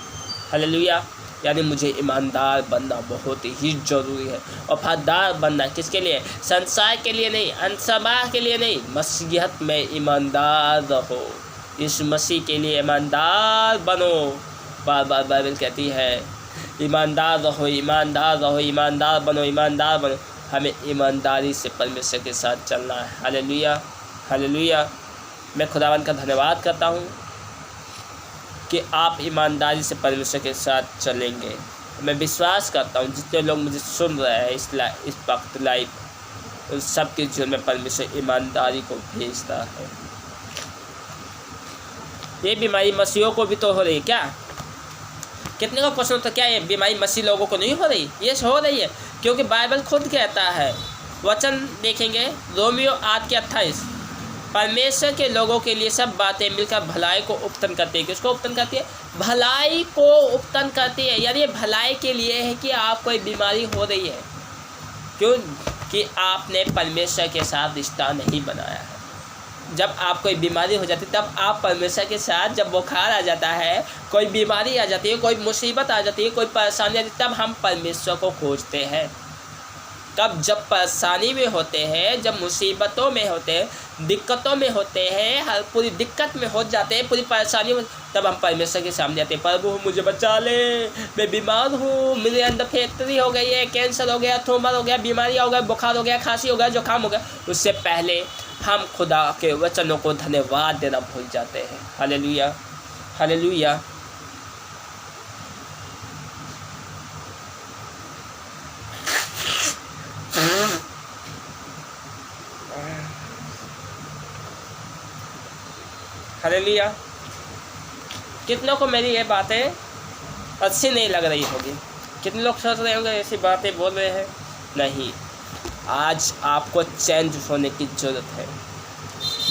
हालेलुया। यानी मुझे ईमानदार बनना बहुत ही ज़रूरी है। वफादार बनना किसके लिए? संसार के लिए नहीं, अंतसभा के लिए नहीं, मसीहत में ईमानदार रहो। इस मसीह के लिए ईमानदार बनो। बार बार बाइबल कहती है ईमानदार रहो, ईमानदार रहो, ईमानदार बनो, ईमानदार बनो। हमें ईमानदारी से परमेश्वर के साथ चलना है। Hallelujah, hallelujah. मैं खुदावंद का धन्यवाद करता हूँ कि आप ईमानदारी से परमेश्वर के साथ चलेंगे। मैं विश्वास करता हूँ जितने लोग मुझे सुन रहे हैं इस वक्त लाइव, उन सबके जीवन में परमेश्वर ईमानदारी को भेजता है। ये बीमारी मसीहों को भी तो हो रही है क्या? कितने का क्वेश्चन होता, क्या ये बीमारी मसीह लोगों को नहीं हो रही? ये हो रही है, क्योंकि बाइबल खुद कहता है। वचन देखेंगे रोमियो 8:28, परमेश्वर के लोगों के लिए सब बातें मिलकर भलाई को उपतन करती है। किसको उपतन करती है? भलाई को उपतन करती है। यानी ये भलाई के लिए है कि आप कोई बीमारी हो रही है, क्योंकि आपने परमेश्वर के साथ रिश्ता नहीं बनाया है। जब आप कोई बीमारी हो जाती है, तब आप परमेश्वर के साथ, जब बुखार आ जाता है, कोई बीमारी आ जाती है, कोई मुसीबत आ जाती है, कोई परेशानी आ जाती है, तब हम परमेश्वर को खोजते हैं। तब जब परेशानी में होते हैं, जब मुसीबतों में होते हैं, दिक्कतों में होते हैं, हर पूरी दिक्कत में हो जाते हैं, पूरी परेशानी में, तब हम परमेश्वर के सामने आते हैं। प्रभु मुझे बचा ले, मैं बीमार हूँ, मेरे अंदर फैक्ट्री हो गई है, कैंसर हो गया, ट्यूमर हो गया, बीमारी हो गया, बुखार हो गया, खांसी हो गया, जुकाम हो गया। उससे पहले हम खुदा के वचनों को धन्यवाद देना भूल जाते हैं। Hallelujah, hallelujah. हालेलुया। कितनों को मेरी ये बातें अच्छी नहीं लग रही होगी? कितने लोग सोच रहे होंगे ऐसी बातें बोल रहे हैं? नहीं, आज आपको चेंज होने की ज़रूरत है।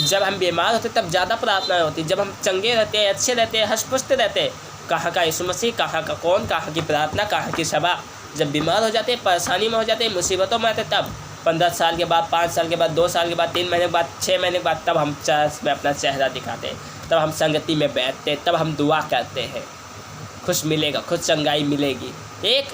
जब हम बीमार होते तब ज़्यादा प्रार्थना होती, जब हम चंगे रहते हैं, अच्छे रहते हैं, हंस-पुष्ट रहते हैं, कहाँ का यीशु मसीह, कहाँ का कौन, कहाँ की प्रार्थना, कहाँ की सभा। जब बीमार हो जाते हैं, परेशानी में हो जाते हैं, मुसीबतों में आते, तब 15 साल के बाद, 5 साल के बाद, 2 साल के बाद, 3 महीने के बाद, 6 महीने के बाद, तब हम चर्च में अपना चेहरा दिखाते हैं, तब हम संगति में बैठते हैं, तब हम दुआ करते हैं, खुश मिलेगा, खुश चंगाई मिलेगी। एक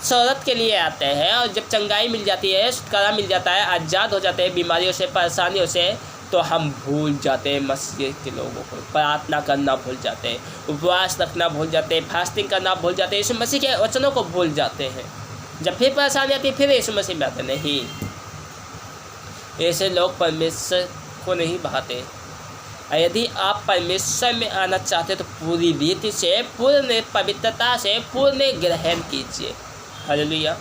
शोहरत के लिए आते हैं, और जब चंगाई मिल जाती है, छुटकारा मिल जाता है, आज़ाद हो जाते हैं बीमारियों से, परेशानियों से, तो हम भूल जाते हैं मसीह के लोगों को, प्रार्थना करना भूल जाते हैं, उपवास रखना भूल जाते हैं, फास्टिंग करना भूल जाते हैं, यीशु मसीह के वचनों को भूल जाते हैं। जब फिर परेशानी आती है फिर यीशु मसीह में आते नहीं। ऐसे लोग परमेश्वर को नहीं भाते। यदि आप परमेश्वर में आना चाहते तो पूरी रीति से, पूर्ण पवित्रता से, पूर्ण ग्रहण कीजिए। हालेलुया।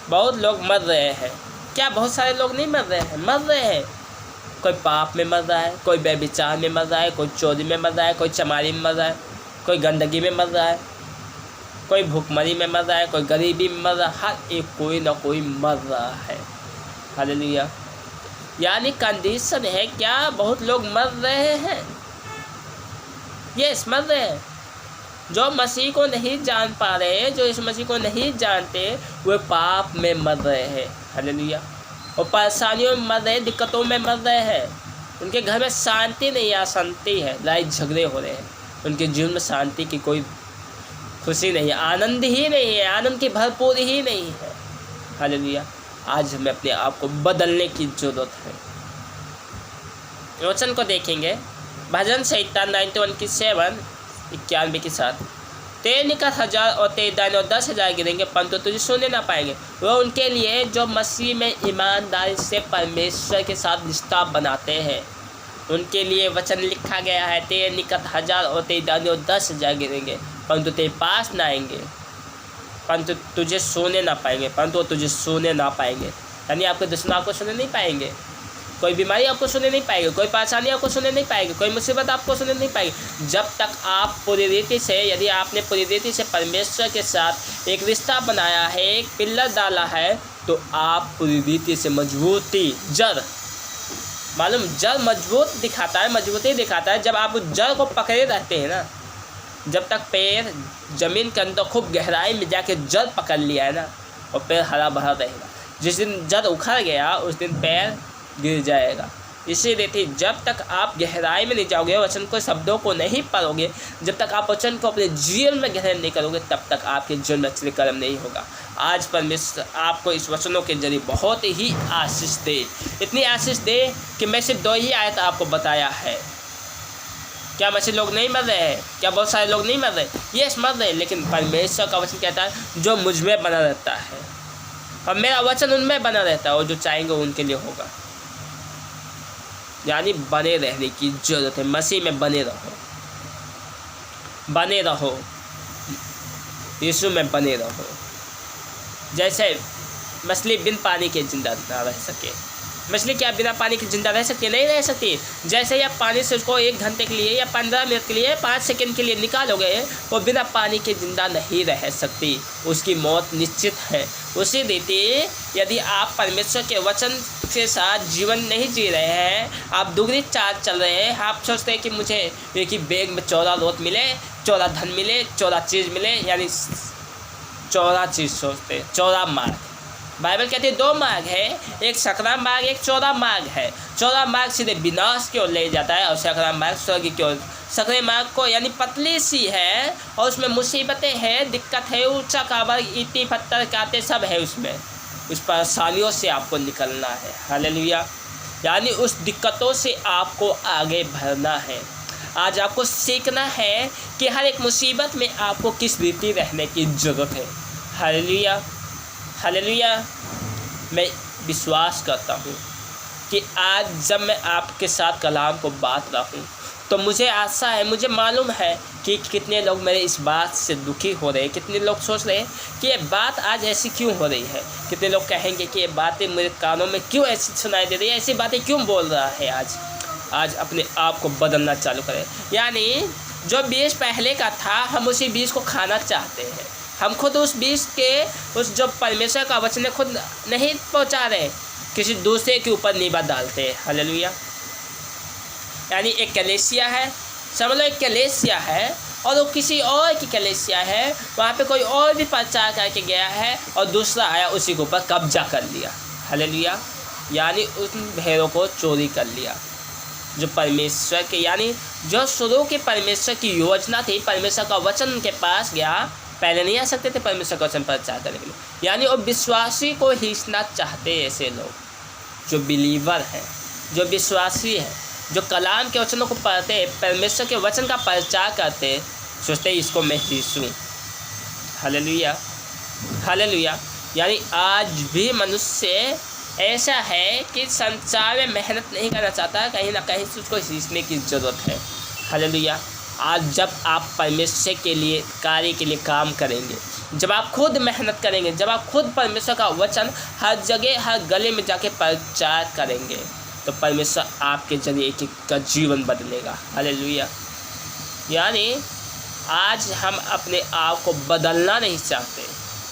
बहुत लोग मर रहे हैं। क्या बहुत सारे लोग नहीं मर रहे हैं? मर रहे हैं। कोई पाप में मर रहा है, कोई व्यभिचार में मर रहा है, कोई चोरी में मर रहा है, कोई चमारी में मर रहा है, कोई गंदगी में मर रहा है, कोई भूखमरी में मर रहा है, कोई गरीबी में मर रहा है। हर एक कोई ना कोई मर रहा है। हालेलुया। यानी कंडीशन है क्या? बहुत लोग मर रहे हैं। यस, मर रहे हैं। जो मसीह को नहीं जान पा रहे, जो इस मसीह को नहीं जानते, वे पाप में मर रहे हैं। हालेलुया। और परेशानियों में मर रहे हैं, दिक्कतों में मर रहे हैं। उनके घर में शांति नहीं है, अशांति है, लड़ाई झगड़े हो रहे हैं। उनके जीवन में शांति की कोई खुशी नहीं है, आनंद ही नहीं है, आनंद की भरपूर ही नहीं है। हालेलुया। आज हमें अपने आप को बदलने की ज़रूरत है। वचन को देखेंगे, भजन संहिता 91 की 7 91 के साथ, तेरे निकट 1000 और तेरे दाएं और 10,000 गिरेंगे, परंतु तुझे सुनने ना पाएंगे। वह उनके लिए जो मसीह में ईमानदारी से परमेश्वर के साथ रिश्ता बनाते हैं, उनके लिए वचन लिखा गया है, तेरे निकट 1000 और तेरे दाएं और 10,000 गिरेंगे, परंतु तेरे पास ना आएंगे, परंतु तुझे सोने ना पाएंगे, परंतु तुझे सोने ना पाएंगे। यानी आपके दुश्मन आपको सुने नहीं पाएंगे, कोई बीमारी आपको सुने नहीं पाएगी, कोई परेशानी आपको सुने नहीं पाएगी, कोई मुसीबत आपको सुने नहीं पाएगी। जब तक आप पूरी रीति से, यदि आपने पूरी रीति से परमेश्वर के साथ एक रिश्ता बनाया है, एक पिल्लर डाला है, तो आप पूरी रीति से मजबूती, जड़, मालूम जड़ मजबूत दिखाता है, मजबूती दिखाता है। जब आप उस जड़ को पकड़े रहते हैं ना, जब तक पैर ज़मीन के अंदर खूब गहराई में जाके जड़ पकड़ लिया है ना, और पैर हरा भरा रहेगा। जिस दिन जड़ उखड़ गया उस दिन पैर गिर जाएगा। इसीलिए जब तक आप गहराई में नहीं जाओगे, वचन को, शब्दों को नहीं पढ़ोगे, जब तक आप वचन को अपने जीवन में ग्रहण नहीं करोगे, तब तक आपके जीवन में अच्छे कर्म नहीं होगा। आज परमेश्वर आपको इस वचनों के जरिए बहुत ही आशीष दे, इतनी आशीष दे कि मैं सिर्फ 2 ही आयत आपको बताया है। क्या मसीह लोग नहीं मर रहे हैं? क्या बहुत सारे लोग नहीं मर रहे? यस, मर रहे, लेकिन परमेश्वर का वचन कहता है जो मुझ में बना रहता है और मेरा वचन उनमें बना रहता है, और जो चाहेंगे उनके लिए होगा। यानी बने रहने की जरूरत है। मसीह में बने रहो, बने रहो, यीशु में बने रहो। जैसे मछली बिन पानी के जिंदा ना रह सके। मछली क्या बिना पानी के जिंदा रह सकती है? नहीं रह सकती। जैसे ही आप पानी से उसको 1 घंटे के लिए या 15 मिनट के लिए, 5 सेकंड के लिए निकालोगे, वो बिना पानी के जिंदा नहीं रह सकती, उसकी मौत निश्चित है। उसी रीति यदि आप परमेश्वर के वचन के साथ जीवन नहीं जी रहे हैं, आप दुगनी चाल चल रहे हैं, आप सोचते हैं कि मुझे एक ही बैग में 14 रोट मिले, 14 धन मिले, 14 चीज़ मिले, यानी 14 चीज़ सोचते हैं, 14 मार्ग। बाइबल कहती है 2 मार्ग है, एक सकरा मार्ग, एक चौड़ा मार्ग है। चौड़ा मार्ग सीधे विनाश की ओर ले जाता है और सकरा मार्ग स्वर्ग की ओर। सकरे मार्ग को यानी पतली सी है और उसमें मुसीबतें हैं, दिक्कत है, ऊंचा काबर, ईंटें पत्थर कांटे सब है उसमें। उस परेशानियों से आपको निकलना है। हालेलुया। यानी उस दिक्कतों से आपको आगे बढ़ना है। आज आपको सीखना है कि हर एक मुसीबत में आपको किस रीति रहने की ज़रूरत है। Hallelujah, hallelujah. मैं विश्वास करता हूँ कि आज जब मैं आपके साथ कलाम को बात रहा हूँ तो मुझे आशा है, मुझे मालूम है कि कितने लोग मेरे इस बात से दुखी हो रहे हैं। कितने लोग सोच रहे हैं कि ये बात आज ऐसी क्यों हो रही है। कितने लोग कहेंगे कि ये बातें मेरे कानों में क्यों ऐसी सुनाई दे रही है, ऐसी बातें क्यों बोल रहा है। आज अपने आप को बदलना चालू करें। यानी जो बीज पहले का था, हम उसी बीज को खाना चाहते हैं। हम खुद उस बीज के, उस जो परमेश्वर का वचन है, खुद नहीं पहुंचा रहे, किसी दूसरे के ऊपर नींबा डालते हैं। हालेलुया। यानी एक कलीसिया है, समझ लो एक कलीसिया है और वो किसी और की कलीसिया है, वहाँ पे कोई और भी प्रचार करके गया है और दूसरा आया उसी के ऊपर कब्जा कर लिया। हालेलुया। यानी उन भेड़ों को चोरी कर लिया जो परमेश्वर के, यानी जो शुरू के परमेश्वर की योजना थी। परमेश्वर का वचन उनके पास गया, पहले नहीं आ सकते थे परमेश्वर का वचन प्रचार करने के लिए। यानी वो विश्वासी को खींचना चाहते हैं। ऐसे लोग जो बिलीवर हैं, जो विश्वासी है, जो कलाम के वचनों को पढ़ते हैं, परमेश्वर के वचन का प्रचार करते हैं, सोचते हैं इसको मैं यीशु। Hallelujah, hallelujah. यानी आज भी मनुष्य ऐसा है कि संसार में मेहनत नहीं करना चाहता, कहीं ना कहीं से उसको सीखने की ज़रूरत है। हालेलुया। आज जब आप परमेश्वर के लिए कार्य के लिए काम करेंगे, जब आप खुद मेहनत करेंगे, जब आप खुद परमेश्वर का वचन हर जगह हर गले में जाके प्रचार करेंगे, तो परमेश्वर आपके जरिए एक एक का जीवन बदलेगा। हालेलुया। यानी आज हम अपने आप को बदलना नहीं चाहते,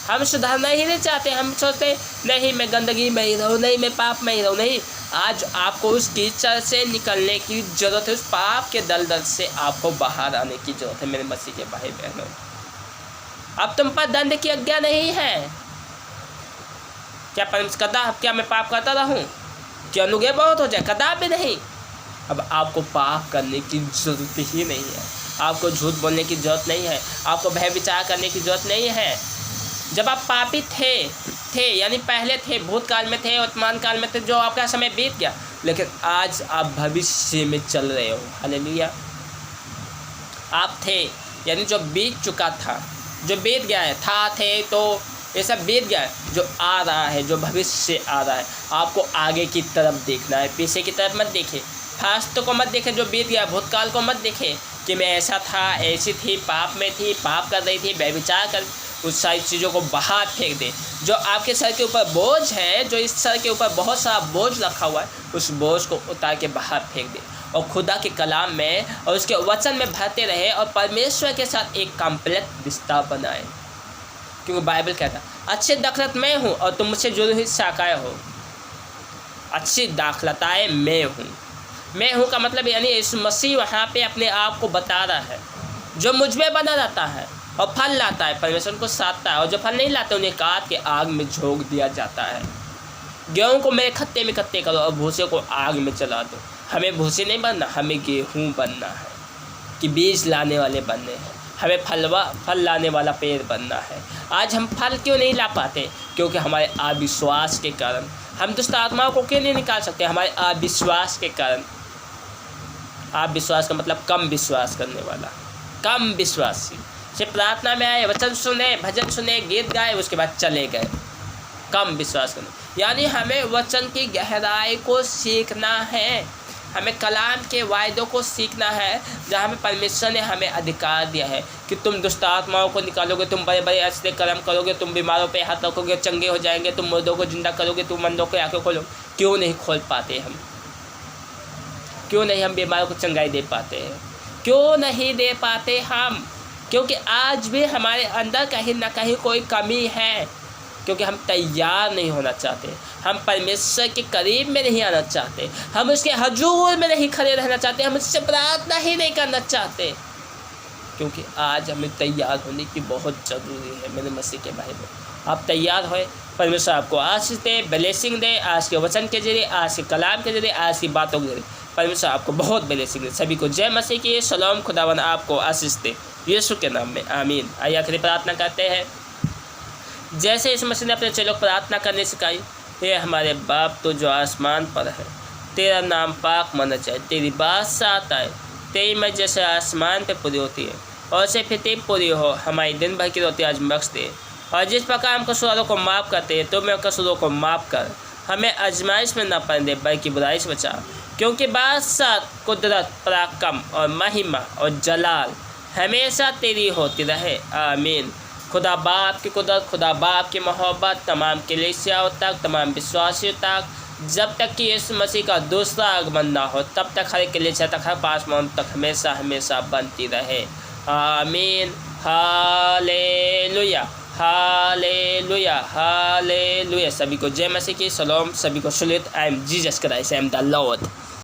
हम सुधारना ही नहीं चाहते। हम सोचते नहीं मैं गंदगी में ही रहूँ, नहीं मैं पाप में ही रहूँ। नहीं, आज आपको उस कीचड़ से निकलने की ज़रूरत है, उस पाप के दलदल से आपको बाहर आने की ज़रूरत है मेरे मसीह के भाई बहनों। अब तुम पर दंड की आज्ञा नहीं है। क्या मैं पाप करता रहूँ कि अनुग्रह बहुत हो जाए? कदापि नहीं। अब आपको पाप करने की ज़रूरत ही नहीं है, आपको झूठ बोलने की ज़रूरत नहीं है, आपको भय विचार करने की ज़रूरत नहीं है। जब आप पापी थे यानी पहले थे, भूतकाल में थे, वर्तमान काल में थे, जो आपका समय बीत गया, लेकिन आज आप भविष्य में चल रहे हो। हालेलुया। आप थे यानी जो बीत चुका था, जो बीत गया है, थे तो ये सब बीत गया है। जो आ रहा है, जो भविष्य से आ रहा है, आपको आगे की तरफ देखना है, पीछे की तरफ मत देखे, फास्ट को मत देखे, जो बीत गया भूतकाल को मत देखे कि मैं ऐसा था, ऐसी थी, पाप में थी, पाप कर रही थी, व्यभिचार कर, उस सारी चीज़ों को बाहर फेंक दे। जो आपके सर के ऊपर बोझ है, जो इस सर के ऊपर बहुत सारा बोझ रखा हुआ है, उस बोझ को उतार के बाहर फेंक दे और खुदा के कलाम में और उसके वचन में भरते रहे और परमेश्वर के साथ एक कम्प्लीट रिश्ता बनाए। क्योंकि बाइबल कहता है अच्छी दाखलत मैं हूँ और तुम मुझसे जुड़ी हुई शाखाएँ हो। अच्छी दाखलताएँ मैं हूँ का मतलब यानी यीशु मसीह वहाँ पे अपने आप को बता रहा है। जो मुझ में बना रहता है और फल लाता है, परमेश्वर उनको साधता है, और जो फल नहीं लाते उन्हें काट के आग में झोंक दिया जाता है। गेहूँ को मेरे खत्ते में इकट्ठे करो और भूसे को आग में जला दो। हमें भूसे नहीं बनना, हमें गेहूँ बनना है कि बीज लाने वाले बनने हैं। हमें फल लाने वाला पेड़ बनना है। आज हम फल क्यों नहीं ला पाते? क्योंकि हमारे अविश्वास के कारण। हम दुष्ट आत्माओं को क्यों नहीं निकाल सकते? हमारे अविश्वास के कारण। अविश्वास का मतलब कम विश्वास करने वाला, कम विश्वासी। सिर्फ प्रार्थना में आए, वचन सुने, भजन सुने, गीत गाए, उसके बाद चले गए। कम विश्वास करना यानी हमें वचन की गहराई को सीखना है, हमें कलाम के वायदों को सीखना है, जहाँ में परमेश्वर ने हमें अधिकार दिया है कि तुम दुष्ट आत्माओं को निकालोगे, तुम बड़े बड़े अच्छे कर्म करोगे, तुम बीमारों पे हाथ रखोगे, चंगे हो जाएंगे, तुम मुर्दों को जिंदा करोगे, तुम अंधों को आंखें खोलोगे। क्यों नहीं खोल पाते हम? क्यों नहीं हम बीमारों को चंगाई दे पाते हैं? क्यों नहीं दे पाते हम? क्योंकि आज भी हमारे अंदर कहीं ना कहीं कोई कमी है, क्योंकि हम तैयार नहीं होना चाहते, हम परमेश्वर के करीब में नहीं आना चाहते, हम उसके हजूर में नहीं खड़े रहना चाहते, हम उससे प्रार्थना ही नहीं करना चाहते। क्योंकि आज हमें तैयार होने की बहुत ज़रूरी है मेरे मसीह के भाई बहन। आप तैयार होए, परमेश्वर आपको आशीष दे, ब्लेसिंग दे। आज के वचन के जरिए, आज के कलाम के जरिए, आज की बातों के जरिए परमेश्वर आपको बहुत ब्लेसिंग दे। सभी को जय मसीह की सलाम। खुदावन आपको आशीष दे यीशु के नाम में, आमीन। आइए आखिरी प्रार्थना करते हैं। जैसे इस मसीह ने अपने चेलों को प्रार्थना करने सिखाई, हे हमारे बाप तो जो आसमान पर है, तेरा नाम पाक माना जाए, तेरी बादशाहत आए, तेरी मर्जी जैसे आसमान पे पूरी होती है और से फिर पूरी हो। हमारी दिन भर की रोटी आज बख्श दे, और जिस प्रकार हम कसूरों को माफ़ करते हैं तो मैं कसूरों को माफ़ कर। हमें आजमाइश में न पड़ने दे, बल्कि बुराई से बचा। क्योंकि बादशाह, कुदरत, पराक्रम और महिमा और जलाल हमेशा तेरी होती रहे, आमीन। खुदा बाप की कुदरत, खुदा बाप की मोहब्बत तमाम कलीसियाओं तक, तमाम विश्वासियों तक, जब तक कि यीशु मसीह का दूसरा आगमन ना हो, तब तक हर कलीसिया तक, हर पासमान तक हमेशा हमेशा बनती रहे, आमीन। Hallelujah, hallelujah, hallelujah. सभी को जय मसीह की सलाम। सभी को salute. I am Jesus Christ, I am the Lord.